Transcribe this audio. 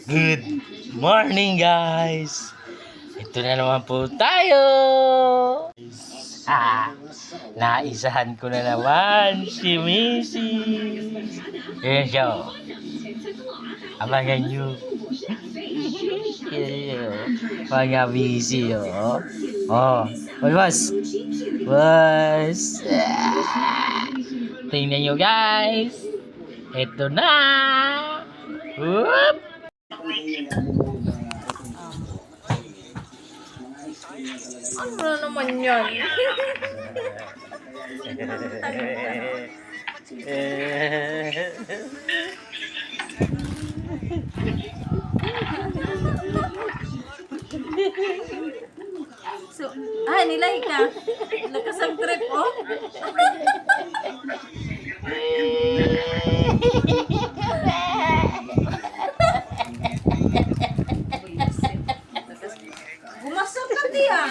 Good morning guys! Ito na naman po tayo! Naisahan ko na naman si Mrs. Ayan siya oh. Abangan nyo. Mga busy oh. Oh, boss! Boss! Tingnan nyo guys! Ito na! Whoop! Ano na naman yan? So, nilay ka. Lakas ang trip, oh. Gumasok ka diya.